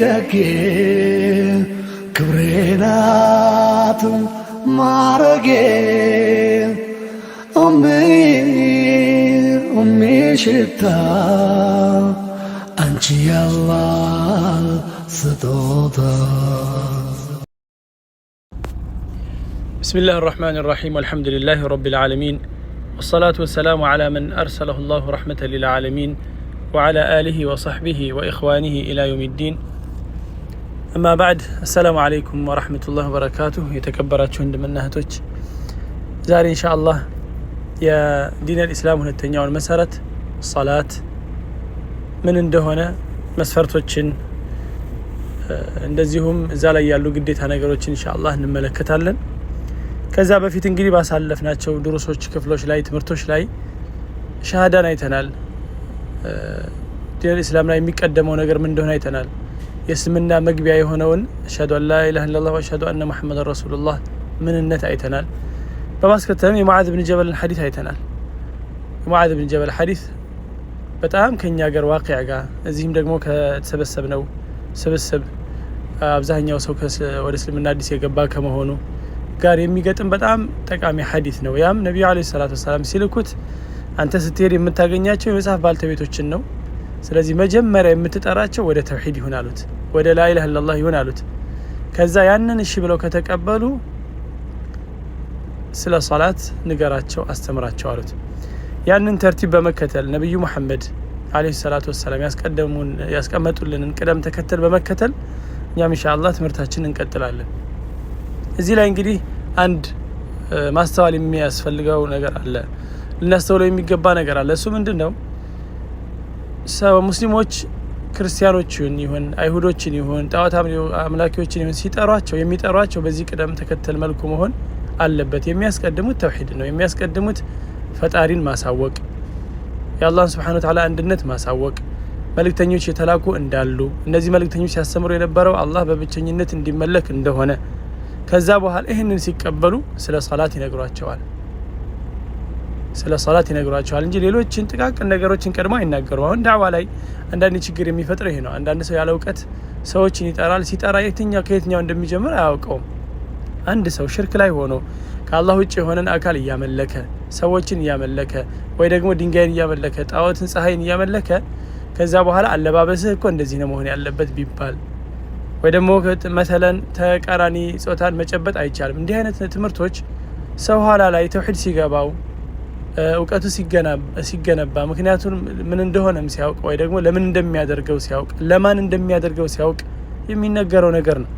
ደጌ ክብሬናት ማረጌ ሽታ አንቺ ያላህ ስጦታ። بسم الله الرحمن الرحيم والحمد لله رب العالمين والصلاة والسلام على من أرسله الله رحمة للعالمين وعلى آله وصحبه وإخوانه إلى يوم الدين. أما بعد، السلام عليكم ورحمة الله وبركاته. يتكبرات شهند من نهتوش زاري إن شاء الله يا دين الإسلام هنا التنيا والمسارة الصلاة من اندهونا مسفرتوشن እንደዚሁም እዛ ላይ ያሉ ግዴታ ነገሮች ኢንሻአላህ እንመለከታለን። ከዛ በፊት እንግዲህ ባሳለፍናቸው ድሩሶች ክፍሎች ላይ ትምህርቶች ላይ ሻሃዳን አይተናል። ዲን እስላም ላይ የሚቀደመው ነገር ምን እንደሆነ አይተናል። የእስልምና መግቢያ የሆነውን አሽሀዱ አን ላ ኢላሀ ኢለላህ ወአሽሀዱ አነ ሙሐመደን ረሱሉላህ ምንነት አይተናል። በማስከተልም የሙዓዝ ብን ጀበልን ሐዲስ አይተናል። የሙዓዝ ብን ጀበል ሐዲስ በጣም ከኛ ሀገር ዋቂዕ ጋር እዚህም ደግሞ ከተሰበሰብነው ስብስብ አብዛኛው ሰው ወደ እስልምና አዲስ የገባ ከመሆኑ ጋር የሚገጥም በጣም ጠቃሚ ሐዲስ ነው። ያም ነብዩ አለይሂ ሰላቱ ወሰለም ሲልኩት አንተ ስትሄድ የምታገኛቸው የመጽሐፍ ባልተቤቶችን ነው። ስለዚህ መጀመሪያ የምትጠራቸው ወደ ተውሂድ ይሁን አሉት፣ ወደ ላ ኢላሀ ኢለላህ ይሁን አሉት። ከዛ ያንን እሺ ብለው ከተቀበሉ ስለ ሶላት ንገራቸው፣ አስተምራቸው አሉት። ያንን ተርቲብ በመከተል ነብዩ መሐመድ አለይሂ ሰላቱ ወሰለም ያስቀመጡልንን ቅደም ተከተል በመከተል እኛም ኢንሻአላህ ትምህርታችንን እንቀጥላለን። እዚህ ላይ እንግዲህ አንድ ማስተዋል የሚያስፈልገው ነገር አለ፣ ልናስተውለው የሚገባ ነገር አለ። እሱ ምንድነው? ሰው ሙስሊሞች ክርስቲያኖችን ይሁን አይሁዶችን ይሁን ጣዖት አምላኪዎችን ይሁን ሲጠሯቸው የሚጠሯቸው በዚህ ቅደም ተከተል መልኩ መሆን አለበት። የሚያስቀድሙት ተውሂድ ነው። የሚያስቀድሙት ፈጣሪን ማሳወቅ፣ የአላህን ሱብሓነሁ ወተዓላ አንድነት ማሳወቅ፣ መልእክተኞች የተላኩ እንዳሉ እነዚህ መልእክተኞች ሲያስተምሩ የነበረው አላህ በብቸኝነት እንዲመለክ እንደሆነ ከዛ በኋላ ይህንን ሲቀበሉ ስለ ሶላት ይነግሯቸዋል። ስለ ሶላት ይነግሯቸዋል እንጂ ሌሎችን ጥቃቅን ነገሮችን ቀድሞ አይናገሩም። አሁን ዳዕዋ ላይ አንዳንድ ችግር የሚፈጥረው ይሄ ነው። አንዳንድ ሰው ያለ እውቀት ሰዎችን ይጠራል። ሲጠራ ከየትኛው እንደሚጀምር አያውቀውም። አንድ ሰው ሽርክ ላይ ሆኖ ከአላህ ውጭ የሆነን አካል እያመለከ ሰዎችን እያመለከ ወይ ደግሞ ድንጋይን እያመለከ ጣዖትን ፀሐይን እያመለከ ከዛ በኋላ አለባበስህ እኮ እንደዚህ ነው መሆን ያለበት ቢባል ወይ ደግሞ መተለን ተቃራኒ ጾታን መጨበጥ አይቻልም። እንዲህ አይነት ትምህርቶች ሰው ኋላ ላይ ተውሂድ ሲገባው እውቀቱ ሲገነባ ምክንያቱም ምን እንደሆነም ሲያውቅ ወይ ደግሞ ለምን እንደሚያደርገው ሲያውቅ ለማን እንደሚያደርገው ሲያውቅ የሚነገረው ነገር ነው።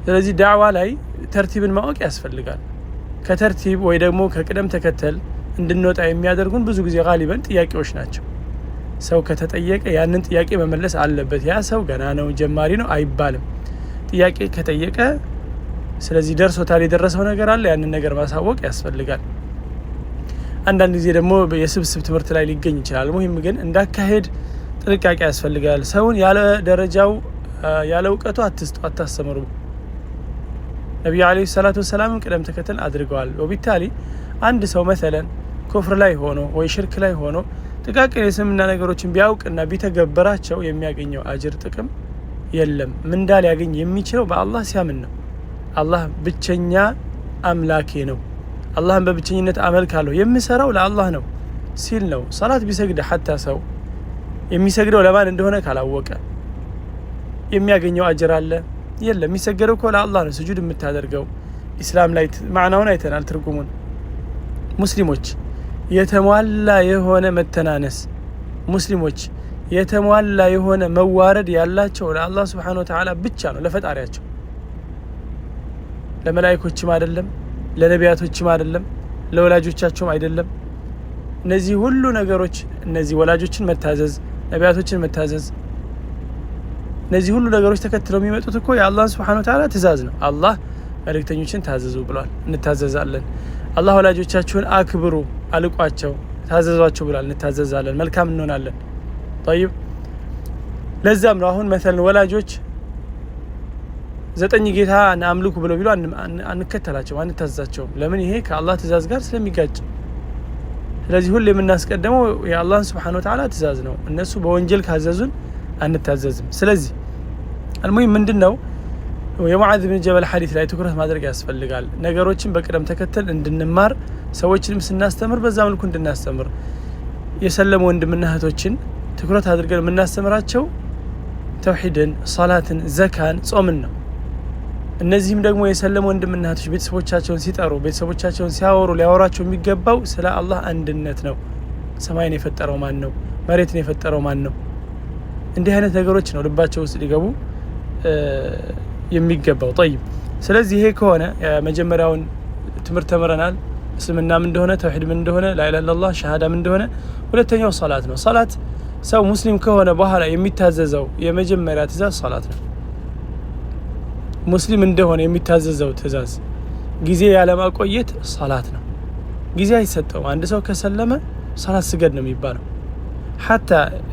ስለዚህ ዳዕዋ ላይ ተርቲብን ማወቅ ያስፈልጋል። ከተርቲብ ወይ ደግሞ ከቅደም ተከተል እንድንወጣ የሚያደርጉን ብዙ ጊዜ ጋሊበን ጥያቄዎች ናቸው። ሰው ከተጠየቀ ያንን ጥያቄ መመለስ አለበት። ያ ሰው ገና ነው ጀማሪ ነው አይባልም። ጥያቄ ከጠየቀ ስለዚህ ደርሶታል፣ የደረሰው ነገር አለ፣ ያንን ነገር ማሳወቅ ያስፈልጋል። አንዳንድ ጊዜ ደግሞ የስብስብ ትምህርት ላይ ሊገኝ ይችላል። ሙሂም ግን እንዳካሄድ ጥንቃቄ ያስፈልጋል። ሰውን ያለ ደረጃው ያለ እውቀቱ አታስተምሩ። ነብዩ አለይሂ ሰላቱ ወሰላም ቅደም ተከተል አድርገዋል። ወቢታሊ አንድ ሰው መሰለን ኩፍር ላይ ሆኖ ወይ ሽርክ ላይ ሆኖ ጥቃቅን የስምና ነገሮችን ቢያውቅና ቢተገበራቸው የሚያገኘው አጅር ጥቅም የለም። ምንዳ ሊያገኝ የሚችለው በአላህ ሲያምን ነው። አላህ ብቸኛ አምላኬ ነው፣ አላህን በብቸኝነት አመልካለሁ፣ የምሰራው ለአላህ ነው ሲል ነው። ሰላት ቢሰግድ ሐታ ሰው የሚሰግደው ለማን እንደሆነ ካላወቀ የሚያገኘው አጅር አለ? የለም። የሚሰገደው እኮ ለአላህ ነው። ስጁድ የምታደርገው ኢስላም ላይ ማዕናውን አይተናል፣ ትርጉሙን። ሙስሊሞች የተሟላ የሆነ መተናነስ፣ ሙስሊሞች የተሟላ የሆነ መዋረድ ያላቸው ለአላህ ሱብሓነሁ ወተዓላ ብቻ ነው፣ ለፈጣሪያቸው። ለመላእክቶችም አይደለም፣ ለነቢያቶችም አይደለም፣ ለወላጆቻቸውም አይደለም። እነዚህ ሁሉ ነገሮች እነዚህ ወላጆችን መታዘዝ፣ ነቢያቶችን መታዘዝ፣ እነዚህ ሁሉ ነገሮች ተከትለው የሚመጡት እኮ የአላህን ሱብሓነሁ ወተዓላ ትእዛዝ ነው። አላህ መልእክተኞችን ታዘዙ ብሏል፣ እንታዘዛለን። አላህ ወላጆቻችሁን አክብሩ አልቋቸው ታዘዟቸው ብሏል፣ እንታዘዛለን፣ መልካም እንሆናለን። طيب ለዛም ነው አሁን مثلا ወላጆች 9 ጌታ አምልኩ ብለው ቢሉ አንከተላቸው፣ አንታዘዛቸው። ለምን? ይሄ ከአላህ ትእዛዝ ጋር ስለሚጋጭ። ስለዚህ ሁሌ የምናስቀድመው የአላህን Subhanahu Wa Ta'ala ትእዛዝ ነው። እነሱ በወንጀል ካዘዙን አንታዘዝም። ስለዚህ المهم ምንድነው የሙዓዝ ብን ጀበል ሐዲስ ላይ ትኩረት ማድረግ ያስፈልጋል። ነገሮችን በቅደም ተከተል እንድንማር ሰዎችንም ስናስተምር በዛ መልኩ እንድናስተምር የሰለሙ ወንድምና እህቶችን ትኩረት አድርገን የምናስተምራቸው ተውሂድን፣ ሶላትን፣ ዘካን፣ ጾምን ነው። እነዚህም ደግሞ የሰለሙ ወንድምና እህቶች ቤተሰቦቻቸውን ሲጠሩ ቤተሰቦቻቸውን ሲያወሩ ሊያወራቸው የሚገባው ስለ አላህ አንድነት ነው። ሰማይን የፈጠረው ማን ነው? መሬትን የፈጠረው ማን ነው? እንዲህ አይነት ነገሮች ነው ልባቸው ውስጥ ሊገቡ የሚገባው። طيب ስለዚህ ይሄ ከሆነ መጀመሪያውን ትምህርት ተምረናል። እስልምና ምን እንደሆነ፣ ተውሂድ ምን እንደሆነ፣ ላኢላሃ ኢላላህ ሸሃዳ ምን እንደሆነ። ሁለተኛው ሶላት ነው። ሶላት ሰው ሙስሊም ከሆነ በኋላ የሚታዘዘው የመጀመሪያ ትእዛዝ ሶላት ነው። ሙስሊም እንደሆነ የሚታዘዘው ትእዛዝ ጊዜ ያለማቆየት ሶላት ነው። ጊዜ አይሰጠውም። አንድ ሰው ከሰለመ ሶላት ስገድ ነው የሚባለው። ሐታ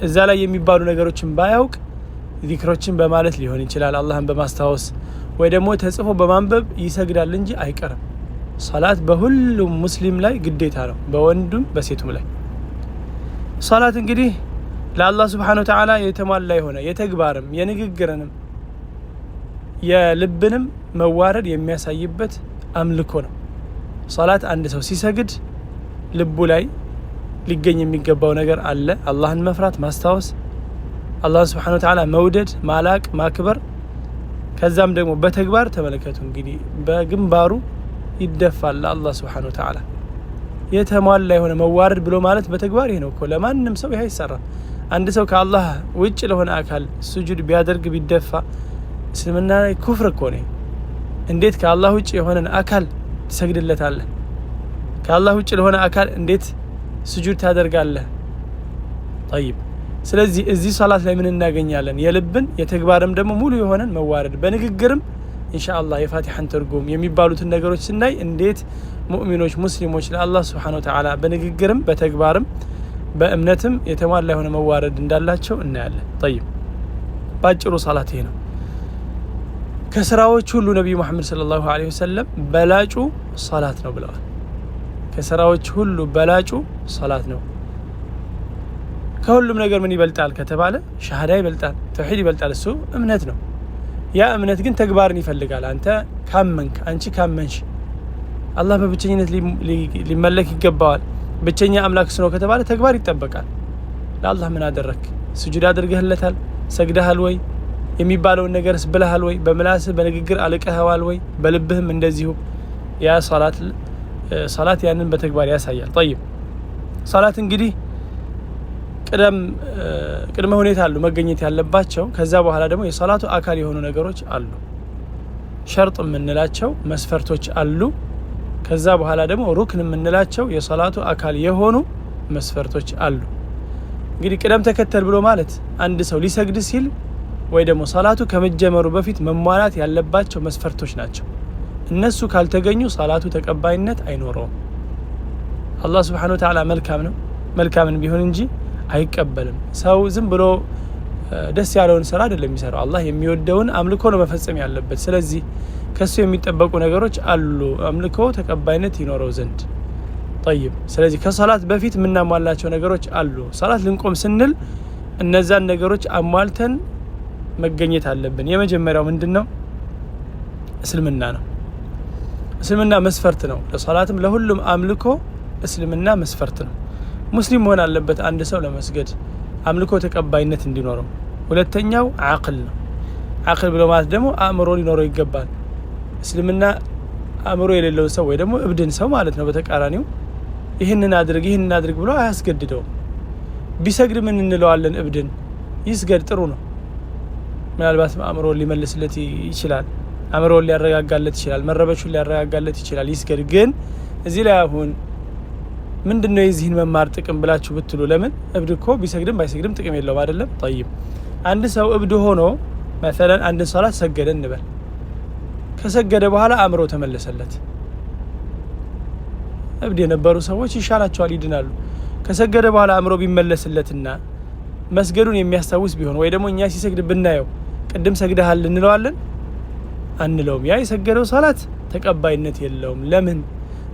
እዛ ላይ የሚባሉ ነገሮችን ባያውቅ ዚክሮችን በማለት ሊሆን ይችላል፣ አላህን በማስታወስ ወይ ደግሞ ተጽፎ በማንበብ ይሰግዳል እንጂ አይቀርም። ሶላት በሁሉም ሙስሊም ላይ ግዴታ ነው፣ በወንዱም በሴቱም ላይ። ሶላት እንግዲህ ለአላህ Subhanahu Wa Ta'ala የተሟላ የሆነ የተግባርም የንግግርንም የልብንም መዋረድ የሚያሳይበት አምልኮ ነው። ሶላት አንድ ሰው ሲሰግድ ልቡ ላይ ሊገኝ የሚገባው ነገር አለ። አላህን መፍራት፣ ማስታወስ፣ አላህን Subhanahu Wa Ta'ala መውደድ፣ ማላቅ፣ ማክበር። ከዛም ደግሞ በተግባር ተመለከቱ እንግዲህ በግንባሩ ይደፋል ለአላህ Subhanahu Wa Ta'ala። የተሟላ የሆነ መዋረድ ብሎ ማለት በተግባር ይሄ ነው እኮ። ለማንም ሰው ይሄ አይሰራም። አንድ ሰው ከአላህ ውጭ ለሆነ አካል ሱጁድ ቢያደርግ ቢደፋ እስልምና ላይ ኩፍር እኮ ነው። እንዴት ከአላህ ውጭ የሆነን አካል ትሰግድለታለህ? ከአላህ ውጭ ለሆነ አካል እንዴት ሱጁድ ታደርጋለህ? طيب ስለዚህ እዚህ ሶላት ላይ ምን እናገኛለን? የልብን የተግባርም ደግሞ ሙሉ የሆነን መዋረድ፣ በንግግርም ኢንሻአላህ የፋቲሐን ትርጉም የሚባሉትን ነገሮች ስናይ እንዴት ሙእሚኖች ሙስሊሞች ለአላህ Subhanahu Wa Ta'ala በንግግርም በተግባርም በእምነትም የተሟላ የሆነ መዋረድ እንዳላቸው እናያለን። طيب ባጭሩ ሶላት ይሄ ነው። ከስራዎች ሁሉ ነብዩ መሐመድ ሰለላሁ ዐለይሂ ወሰለም በላጩ ሶላት ነው ብለዋል። ከስራዎች ሁሉ በላጩ ሶላት ነው። ከሁሉም ነገር ምን ይበልጣል ከተባለ ሸሃዳ ይበልጣል፣ ተውሂድ ይበልጣል። እሱ እምነት ነው። ያ እምነት ግን ተግባርን ይፈልጋል። አንተ ካመንክ፣ አንቺ ካመንሽ አላህ በብቸኝነት ሊመለክ ይገባዋል፣ ብቸኛ አምላክ ነው ከተባለ ተግባር ይጠበቃል። ለአላህ ምን አደረክ? ስጁድ አድርገህለታል? ሰግደሃል ወይ? የሚባለውን ነገርስ ብለሃል ወይ? በምላስህ በንግግር አልቀኸዋል ወይ? በልብህም እንደዚሁ። ያ ሶላት ያንን በተግባር ያሳያል። طيب ሶላት እንግዲህ ቅድመ ሁኔታ አሉ መገኘት ያለባቸው። ከዛ በኋላ ደግሞ የሶላቱ አካል የሆኑ ነገሮች አሉ፣ ሸርጥ የምንላቸው መስፈርቶች አሉ። ከዛ በኋላ ደግሞ ሩክን የምንላቸው የሶላቱ አካል የሆኑ መስፈርቶች አሉ። እንግዲህ ቅደም ተከተል ብሎ ማለት አንድ ሰው ሊሰግድ ሲል ወይ ደግሞ ሶላቱ ከመጀመሩ በፊት መሟላት ያለባቸው መስፈርቶች ናቸው። እነሱ ካልተገኙ ሶላቱ ተቀባይነት አይኖረውም። አላህ Subhanahu Wa Ta'ala መልካም ነው፣ መልካምን ቢሆን እንጂ አይቀበልም። ሰው ዝም ብሎ ደስ ያለውን ስራ አይደለም የሚሰራው። አላህ የሚወደውን አምልኮ ነው መፈጸም ያለበት። ስለዚህ ከሱ የሚጠበቁ ነገሮች አሉ አምልኮ ተቀባይነት ይኖረው ዘንድ። طيب ስለዚህ ከሶላት በፊት የምናሟላቸው ነገሮች አሉ። ሶላት ልንቆም ስንል እነዛን ነገሮች አሟልተን መገኘት አለብን። የመጀመሪያው ምንድነው? እስልምና ነው። እስልምና መስፈርት ነው። ለሶላትም ለሁሉም አምልኮ እስልምና መስፈርት ነው። ሙስሊም መሆን አለበት አንድ ሰው ለመስገድ አምልኮ ተቀባይነት እንዲኖረው። ሁለተኛው አቅል ነው። አቅል ብሎ ማለት ደግሞ አእምሮ ሊኖረው ይገባል። እስልምና አእምሮ የሌለው ሰው ወይ ደግሞ እብድን ሰው ማለት ነው በተቃራኒው ይህንን አድርግ ብሎ አያስገድደውም። ቢሰግድ ምን እንለዋለን? እብድን ይስገድ ጥሩ ነው። ምናልባት አእምሮ ሊመልስለት ይችላል፣ አእምሮ ሊያረጋጋለት ይችላል፣ መረበሹን ሊያረጋጋለት ይችላል። ይስገድ። ግን እዚህ ላይ አሁን ምንድነው የዚህን መማር ጥቅም ብላችሁ ብትሉ፣ ለምን እብድ እኮ ቢሰግድም ባይሰግድም ጥቅም የለውም አይደለም? طيب አንድ ሰው እብድ ሆኖ مثلا አንድ ሶላት ሰገደ እንበል። ከሰገደ በኋላ አእምሮ ተመለሰለት። እብድ የነበሩ ሰዎች ይሻላቸዋል፣ ይድናሉ። ከሰገደ በኋላ አእምሮ ቢመለስለትና መስገዱን የሚያስታውስ ቢሆን ወይ ደግሞ እኛ ሲሰግድ ብናየው ቅድም ሰግደሃል እንለዋለን? አንለውም። ያ የሰገደው ሶላት ተቀባይነት የለውም። ለምን?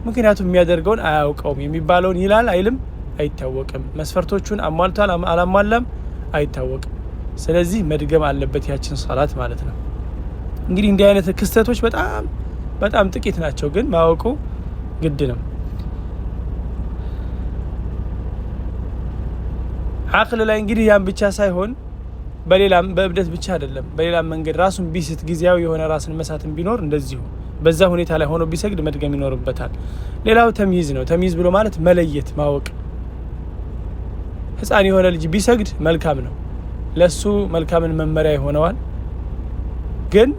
ምክንያቱም የሚያደርገውን አያውቀውም። የሚባለውን ይላል አይልም? አይታወቅም። መስፈርቶቹን አሟልቷል አላሟላም አይታወቅም። ስለዚህ መድገም አለበት ያችን ሶላት ማለት ነው። እንግዲህ እንዲህ አይነት ክስተቶች በጣም በጣም ጥቂት ናቸው፣ ግን ማወቁ ግድ ነው። አቅል ላይ እንግዲህ ያን ብቻ ሳይሆን በሌላም በእብደት ብቻ አይደለም፣ በሌላም መንገድ ራሱን ቢስት ጊዜያዊ የሆነ ራስን መሳትን ቢኖር እንደዚሁ በዛ ሁኔታ ላይ ሆኖ ቢሰግድ መድገም ይኖርበታል። ሌላው ተምይዝ ነው። ተምይዝ ብሎ ማለት መለየት ማወቅ። ህፃን የሆነ ልጅ ቢሰግድ መልካም ነው፣ ለሱ መልካምን መመሪያ ይሆነዋል። ግን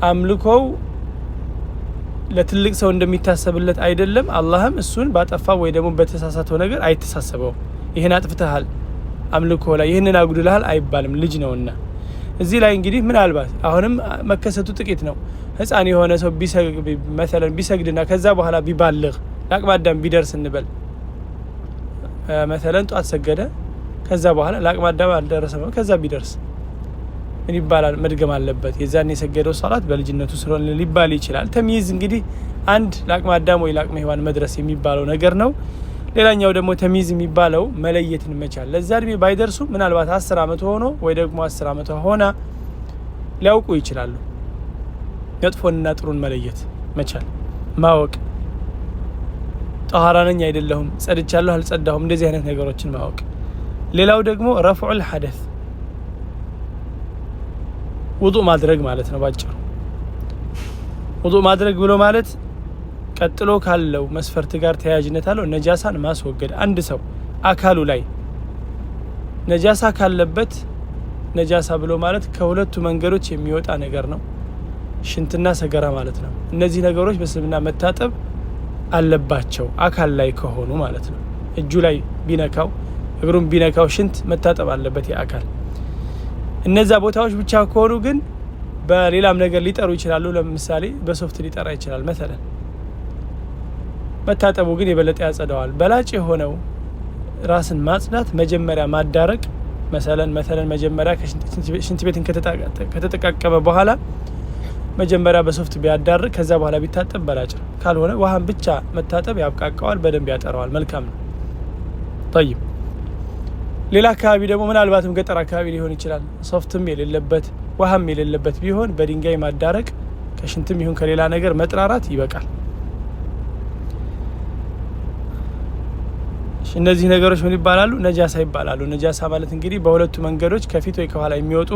አምልኮው ለትልቅ ሰው እንደሚታሰብለት አይደለም። አላህም እሱን ባጠፋው ወይ ደግሞ በተሳሳተው ነገር አይተሳሰበውም። ይህን አጥፍተሃል አምልኮ ላይ ይህንን አጉድልሃል አይባልም፣ ልጅ ነውና። እዚህ ላይ እንግዲህ ምናልባት አሁንም መከሰቱ ጥቂት ነው። ህፃን የሆነ ሰው ቢሰግድና ከዛ በኋላ ቢባልግ ለአቅመ አዳም ቢደርስ እንበል መተለን ጧት ሰገደ፣ ከዛ በኋላ ለአቅመ አዳም አልደረሰም፣ ከዛ ቢደርስ ምን ይባላል? መድገም አለበት። የዛን የሰገደው ሶላት በልጅነቱ ስለሆነ ሊባል ይችላል። ተምይዝ እንግዲህ አንድ ለአቅመ አዳም ወይ ለአቅመ ሔዋን መድረስ የሚባለው ነገር ነው። ሌላኛው ደግሞ ተምይዝ የሚባለው መለየትን መቻል። ለዛ እድሜ ባይደርሱ ምናልባት 10 ዓመት ሆኖ ወይ ደግሞ 10 ዓመት ሆና ሊያውቁ ይችላሉ። መጥፎንና ጥሩን መለየት መቻል ማወቅ፣ ጠሃራ ነኝ አይደለሁም፣ ጸድቻለሁ አልጸዳሁም፣ እንደዚህ አይነት ነገሮችን ማወቅ። ሌላው ደግሞ ረፍዑል ሐደስ ውዱእ ማድረግ ማለት ነው ባጭሩ። ውዱእ ማድረግ ብሎ ማለት ቀጥሎ ካለው መስፈርት ጋር ተያያዥነት አለው። ነጃሳን ማስወገድ። አንድ ሰው አካሉ ላይ ነጃሳ ካለበት፣ ነጃሳ ብሎ ማለት ከሁለቱ መንገዶች የሚወጣ ነገር ነው፣ ሽንትና ሰገራ ማለት ነው። እነዚህ ነገሮች በእስልምና መታጠብ አለባቸው አካል ላይ ከሆኑ ማለት ነው። እጁ ላይ ቢነካው፣ እግሩን ቢነካው ሽንት መታጠብ አለበት የአካል። እነዛ ቦታዎች ብቻ ከሆኑ ግን በሌላም ነገር ሊጠሩ ይችላሉ። ለምሳሌ በሶፍት ሊጠራ ይችላል መሰለን። መታጠቡ ግን የበለጠ ያጸደዋል። በላጭ የሆነው ራስን ማጽዳት መጀመሪያ ማዳረቅ መሰለን መጀመሪያ ሽንት ቤትን ከተጠቃቀመ በኋላ መጀመሪያ በሶፍት ቢያዳርቅ ከዛ በኋላ ቢታጠብ በላጭ ነው። ካልሆነ ውሃን ብቻ መታጠብ ያብቃቀዋል፣ በደንብ ያጠረዋል፣ መልካም ነው። ጠይብ ሌላ አካባቢ ደግሞ ምናልባትም ገጠር አካባቢ ሊሆን ይችላል፣ ሶፍትም የሌለበት ውሃም የሌለበት ቢሆን በድንጋይ ማዳረቅ ከሽንትም ይሁን ከሌላ ነገር መጥራራት ይበቃል። እነዚህ ነገሮች ምን ይባላሉ? ነጃሳ ይባላሉ። ነጃሳ ማለት እንግዲህ በሁለቱ መንገዶች ከፊት ወይ ከኋላ የሚወጡ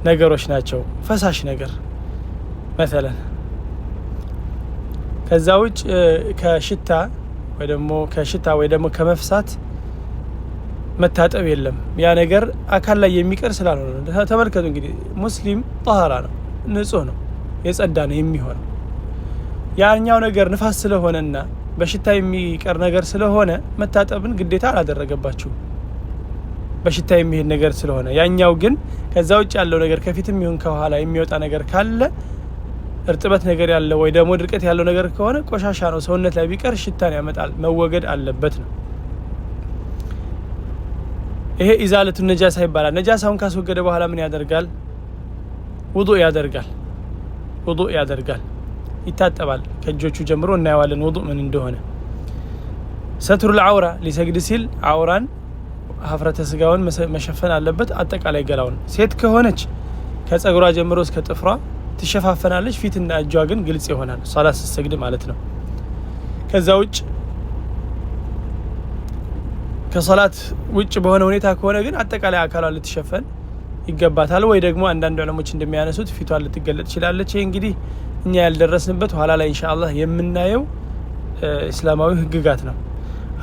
ነገሮች ናቸው። ፈሳሽ ነገር መሰለን። ከዛ ውጭ ከሽታ ወይ ደግሞ ከመፍሳት መታጠብ የለም። ያ ነገር አካል ላይ የሚቀር ስላልሆነ ተመልከቱ። እንግዲህ ሙስሊም ጠሃራ ነው፣ ንጹህ ነው፣ የጸዳ ነው የሚሆነው። ያኛው ነገር ንፋስ ስለሆነና በሽታ የሚቀር ነገር ስለሆነ መታጠብን ግዴታ አላደረገባችሁም፣ በሽታ የሚሄድ ነገር ስለሆነ። ያኛው ግን ከዛ ውጭ ያለው ነገር ከፊትም ይሁን ከኋላ የሚወጣ ነገር ካለ እርጥበት ነገር ያለው ወይ ደግሞ ድርቀት ያለው ነገር ከሆነ ቆሻሻ ነው፣ ሰውነት ላይ ቢቀር ሽታን ያመጣል፣ መወገድ አለበት ነው። ይሄ ኢዛለቱ ነጃሳ ይባላል። ነጃሳውን ካስወገደ በኋላ ምን ያደርጋል? ውዱእ ያደርጋል፣ ይታጠባል። ከእጆቹ ጀምሮ እናየዋለን ውዱእ ምን እንደሆነ። ሰትሩል አውራ ሊሰግድ ሲል አውራን ሀፍረተ ስጋውን መሸፈን አለበት፣ አጠቃላይ ገላውን። ሴት ከሆነች ከጸጉሯ ጀምሮ እስከ ጥፍሯ ትሸፋፈናለች፣ ፊትና እጇ ግን ግልጽ ይሆናል፣ ሶላት ስትሰግድ ማለት ነው። ከዛ ውጭ ከሶላት ውጭ በሆነ ሁኔታ ከሆነ ግን አጠቃላይ አካሏን ልትሸፈን ይገባታል። ወይ ደግሞ አንዳንድ ዑለሞች እንደሚያነሱት ፊቷን ልትገለጥ ትችላለች። ይህ እንግዲህ እኛ ያልደረስንበት ኋላ ላይ ኢንሻአላህ የምናየው እስላማዊ ህግጋት ነው።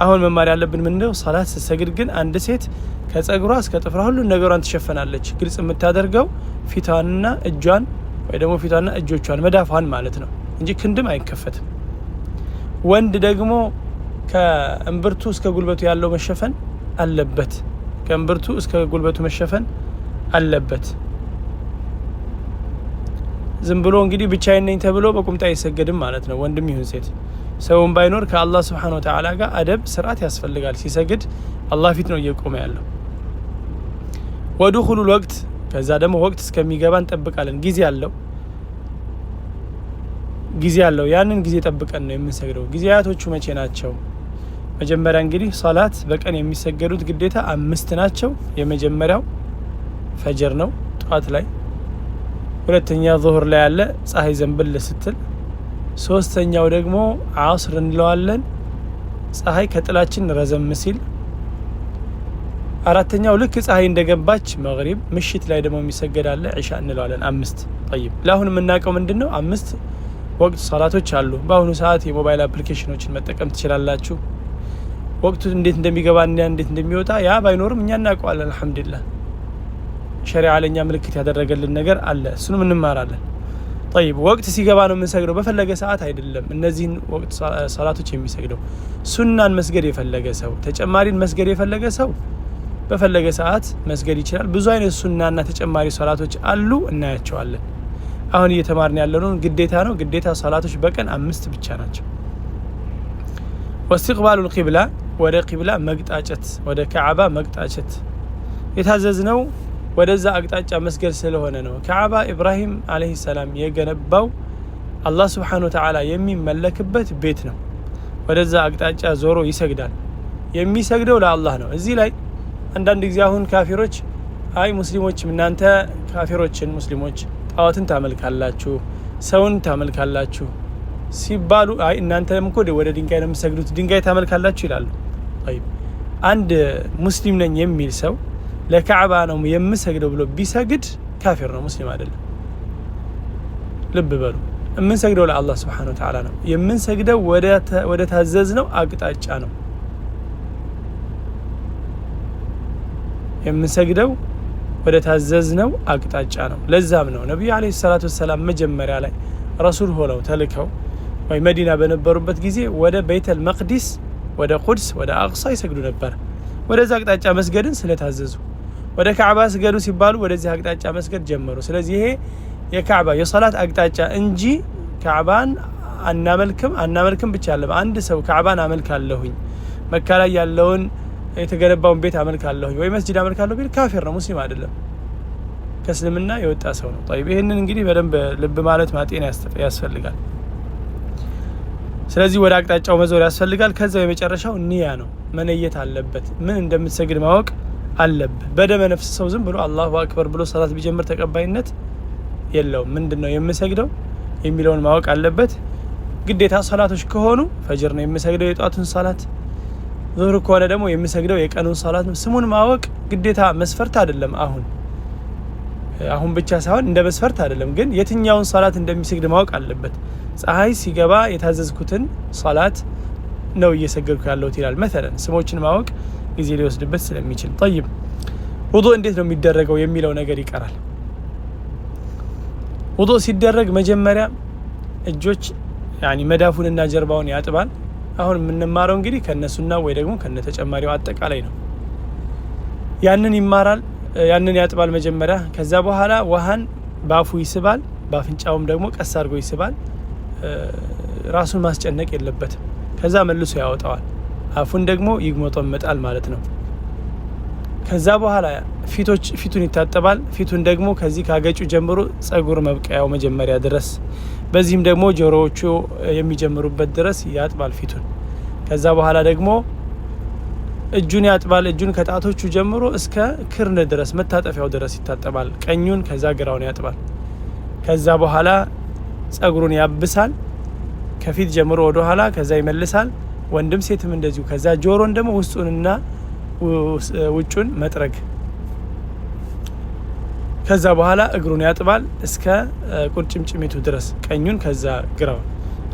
አሁን መማር ያለብን ምንድነው? ሶላት ስትሰግድ ግን አንድ ሴት ከጸጉሯ እስከ ጥፍሯ ሁሉን ነገሯን ትሸፈናለች። ግልጽ የምታደርገው ፊቷንና እጇን ወይ ደግሞ ፊቷንና እጆቿን መዳፏን ማለት ነው እንጂ ክንድም አይከፈትም። ወንድ ደግሞ ከእምብርቱ እስከ ጉልበቱ ያለው መሸፈን አለበት። ከእምብርቱ እስከ ጉልበቱ መሸፈን አለበት። ዝም ብሎ እንግዲህ ብቻዬን ነኝ ተብሎ በቁምጣ አይሰገድም ማለት ነው። ወንድም ይሁን ሴት ሰውም ባይኖር ከአላህ Subhanahu Wa Ta'ala ጋር አደብ ስርዓት ያስፈልጋል። ሲሰግድ አላህ ፊት ነው እየቆመ ያለው። ወዱኹሉል ወቅት፣ ከዛ ደግሞ ወቅት እስከሚገባ እንጠብቃለን። ጊዜ አለው። ያንን ጊዜ ጠብቀን ነው የምንሰግደው። ጊዜያቶቹ መቼ ናቸው? መጀመሪያ እንግዲህ ሶላት በቀን የሚሰገዱት ግዴታ 5 ናቸው። የመጀመሪያው ፈጅር ነው ጧት ላይ፣ ሁለተኛ ዙህር ላይ ያለ ፀሐይ ዘንብል ስትል፣ ሶስተኛው ደግሞ ዓስር እንለዋለን ፀሐይ ከጥላችን ረዘም ሲል፣ አራተኛው ልክ ፀሐይ እንደገባች መግሪብ፣ ምሽት ላይ ደግሞ የሚሰገድ አለ ዒሻ እንለዋለን። 5 ጠይብ። ለአሁን የምናውቀው ምንድነው? 5 ወቅት ሶላቶች አሉ። በአሁኑ ሰዓት የሞባይል አፕሊኬሽኖችን መጠቀም ትችላላችሁ። ወቅቱ እንዴት እንደሚገባ እና እንዴት እንደሚወጣ ያ ባይኖርም እኛ እናውቀዋለን። አልሐምዱሊላህ ሸሪዓ ለኛ ምልክት ያደረገልን ነገር አለ፣ እሱንም እንማራለን። ጠይብ ወቅት ሲገባ ነው የምንሰግደው፣ በፈለገ ሰዓት አይደለም። እነዚህን ወቅት ሶላቶች የሚሰግደው ሱናን መስገድ የፈለገ ሰው፣ ተጨማሪን መስገድ የፈለገ ሰው በፈለገ ሰዓት መስገድ ይችላል። ብዙ አይነት ሱናና ተጨማሪ ሶላቶች አሉ፣ እናያቸዋለን። አሁን እየተማርን ያለነው ግዴታ ነው። ግዴታ ሶላቶች በቀን 5 ብቻ ናቸው። ወስትቅባሉል ቂብላ ወደ ቂብላ መግጣጨት፣ ወደ ካዕባ መግጣጨት የታዘዝነው ወደዛ አቅጣጫ መስገድ ስለሆነ ነው። ካዕባ ኢብራሂም አለይሂ ሰላም የገነባው አላህ ሱብሓነሁ ወተዓላ የሚመለክበት ቤት ነው። ወደዛ አቅጣጫ ዞሮ ይሰግዳል። የሚሰግደው ለአላህ ነው። እዚህ ላይ አንዳንድ ጊዜ አሁን ካፊሮች አይ ሙስሊሞች እናንተ ካፊሮችን ሙስሊሞች ጣዖትን ታመልካላችሁ፣ ሰውን ታመልካላችሁ ሲባሉ አይ እናንተም እኮ ወደ ድንጋይ ነው የምትሰግዱት፣ ድንጋይ ታመልካላችሁ ይላሉ። طيب አንድ ሙስሊም ነኝ የሚል ሰው ለካዕባ ነው የምሰግደው ብሎ ቢሰግድ ካፊር ነው፣ ሙስሊም አይደለም። ልብ በሉ። የምንሰግደው ለአላህ Subhanahu Wa Ta'ala ነው። የምንሰግደው ወደ ታዘዝነው አቅጣጫ ነው። የምንሰግደው ወደ ታዘዝነው አቅጣጫ ነው። ለዛም ነው ነብዩ አለይሂ ሰላቱ ወሰላም መጀመሪያ ላይ ረሱል ሆነው ተልከው ወይ መዲና በነበሩበት ጊዜ ወደ ቤተል መቅዲስ፣ ወደ ቁድስ፣ ወደ አቅሳ ይሰግዱ ነበር። ወደዛ አቅጣጫ መስገድን ስለታዘዙ ወደ ካዕባ ስገዱ ሲባሉ ወደዚህ አቅጣጫ መስገድ ጀመሩ። ስለዚህ ይሄ የካዕባ የሶላት አቅጣጫ እንጂ ካዕባን አናመልክም ብቻ አለ። አንድ ሰው ካዕባን አመልካለሁኝ መካ ላይ ያለውን የተገነባውን ቤት አመልካለሁኝ ወይ መስጂድ አመልካለሁ ቢል ካፊር ነው፣ ሙስሊም አይደለም፣ ከእስልምና የወጣ ሰው ነው። طيب ይሄንን እንግዲህ በደንብ ልብ ማለት ማጤን ያስፈልጋል። ስለዚህ ወደ አቅጣጫው መዞር ያስፈልጋል። ከዛ የመጨረሻው ንያ ነው፣ መነየት አለበት። ምን እንደምትሰግድ ማወቅ አለበት። በደመ ነፍስ ሰው ዝም ብሎ አላሁ አክበር ብሎ ሰላት ቢጀምር ተቀባይነት የለውም። ምንድነው የምሰግደው የሚለውን ማወቅ አለበት። ግዴታ ሶላቶች ከሆኑ ፈጅር ነው የምሰግደው የጧቱን ሶላት፣ ዙህር ከሆነ ደግሞ የምሰግደው የቀኑን ሶላት ነው። ስሙን ማወቅ ግዴታ መስፈርት አይደለም። አሁን ብቻ ሳይሆን እንደ መስፈርት አይደለም፣ ግን የትኛውን ሶላት እንደሚሰግድ ማወቅ አለበት። ፀሐይ ሲገባ የታዘዝኩትን ሶላት ነው እየሰገድኩ ያለሁት ይላል። መተለን ስሞችን ማወቅ ጊዜ ሊወስድበት ስለሚችል طيب ውዱእ እንዴት ነው የሚደረገው የሚለው ነገር ይቀራል። ውዱእ ሲደረግ መጀመሪያ እጆች መዳፉንና ጀርባውን ያጥባል። አሁን የምንማረው እንግዲህ ከነሱና ወይ ደግሞ ከነተጨማሪው አጠቃላይ ነው። ያንን ይማራል፣ ያንን ያጥባል መጀመሪያ። ከዛ በኋላ ውሃን ባፉ ይስባል፣ ባፍንጫውም ደግሞ ቀስ አድርጎ ይስባል። ራሱን ማስጨነቅ የለበትም። ከዛ መልሶ ያወጣዋል። አፉን ደግሞ ይግመጠመጣል ማለት ነው። ከዛ በኋላ ፊቱን ይታጠባል። ፊቱን ደግሞ ከዚህ ካገጩ ጀምሮ ጸጉር መብቀያው መጀመሪያ ድረስ፣ በዚህም ደግሞ ጆሮዎቹ የሚጀምሩበት ድረስ ያጥባል ፊቱን። ከዛ በኋላ ደግሞ እጁን ያጥባል። እጁን ከጣቶቹ ጀምሮ እስከ ክርን ድረስ መታጠፊያው ድረስ ይታጠባል። ቀኙን ከዛ ግራውን ያጥባል። ከዛ በኋላ ጸጉሩን ያብሳል፣ ከፊት ጀምሮ ወደ ኋላ፣ ከዛ ይመልሳል። ወንድም ሴትም እንደዚሁ። ከዛ ጆሮን ደግሞ ውስጡንና ውጩን መጥረግ። ከዛ በኋላ እግሩን ያጥባል እስከ ቁርጭምጭሚቱ ድረስ ቀኙን፣ ከዛ ግራውን።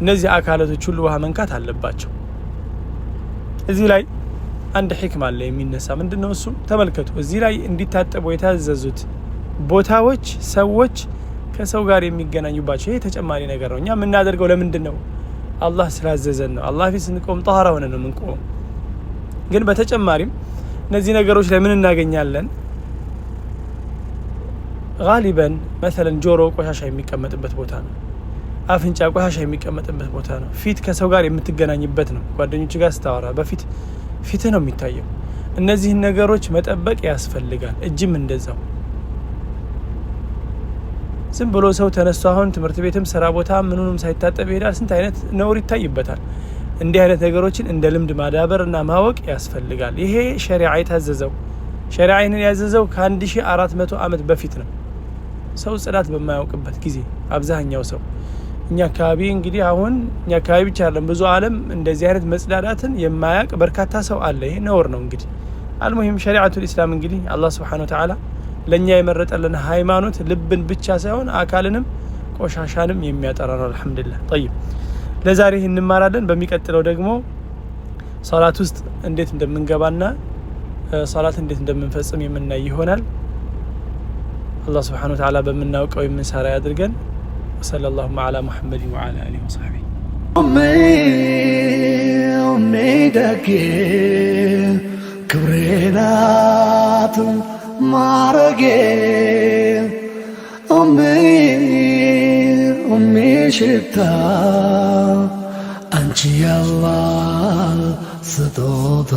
እነዚህ አካላቶች ሁሉ ውሃ መንካት አለባቸው። እዚህ ላይ አንድ ሕክም አለ የሚነሳ ምንድነው? እሱ ተመልከቱ። እዚህ ላይ እንዲታጠቡ የታዘዙት ቦታዎች ሰዎች ከሰው ጋር የሚገናኙባቸው፣ ይሄ ተጨማሪ ነገር ነው። እኛ የምናደርገው ለምንድን ነው? አላህ ስላዘዘን ነው። አላህ ፊት ስንቆም ጣሃራ ሆነን ነው የምንቆመው። ግን በተጨማሪም እነዚህ ነገሮች ላይ ምን እናገኛለን? ጋሊበን መሰለን ጆሮ ቆሻሻ የሚቀመጥበት ቦታ ነው። አፍንጫ ቆሻሻ የሚቀመጥበት ቦታ ነው። ፊት ከሰው ጋር የምትገናኝበት ነው። ጓደኞች ጋር ስታወራ በፊት ፊትህ ነው የሚታየው። እነዚህን ነገሮች መጠበቅ ያስፈልጋል። እጅም እንደዛው። ዝም ብሎ ሰው ተነስቶ አሁን ትምህርት ቤትም ስራ ቦታ ምኑንም ሳይታጠብ ይሄዳል። ስንት አይነት ነውር ይታይበታል። እንዲህ አይነት ነገሮችን እንደ ልምድ ማዳበርና ማወቅ ያስፈልጋል። ይሄ ሸሪዓ የታዘዘው ሸሪዓን ያዘዘው ከ1400 ዓመት በፊት ነው። ሰው ጽዳት በማያውቅበት ጊዜ አብዛኛው ሰው እኛ አካባቢ እንግዲህ አሁን እኛ አካባቢ ብቻ አይደለም ብዙ ዓለም እንደዚህ አይነት መጽዳዳትን የማያውቅ በርካታ ሰው አለ። ይሄ ነውር ነው። እንግዲህ አልሙሂም ሸሪዓቱል ኢስላም እንግዲህ አላህ Subhanahu Wa Ta'ala ለኛ የመረጠልን ሃይማኖት ልብን ብቻ ሳይሆን አካልንም ቆሻሻንም የሚያጠራ ነው። አልহামዱሊላህ طيب ለዛሬ እንማራለን። በሚቀጥለው ደግሞ ሶላት ውስጥ እንዴት እንደምንገባና ሶላት እንዴት እንደምንፈጽም የምናይ ይሆናል። አላህ Subhanahu Wa Ta'ala በመናውቀው የምንሰራ ያድርገን። ወሰለላሁ ዐላ ሙሐመድ ወዐላ አሊሂ ወሰህቢ ሜደጌ ክብሬናት ማረጌ ሽታ አንቺ ያላህ ስጦታ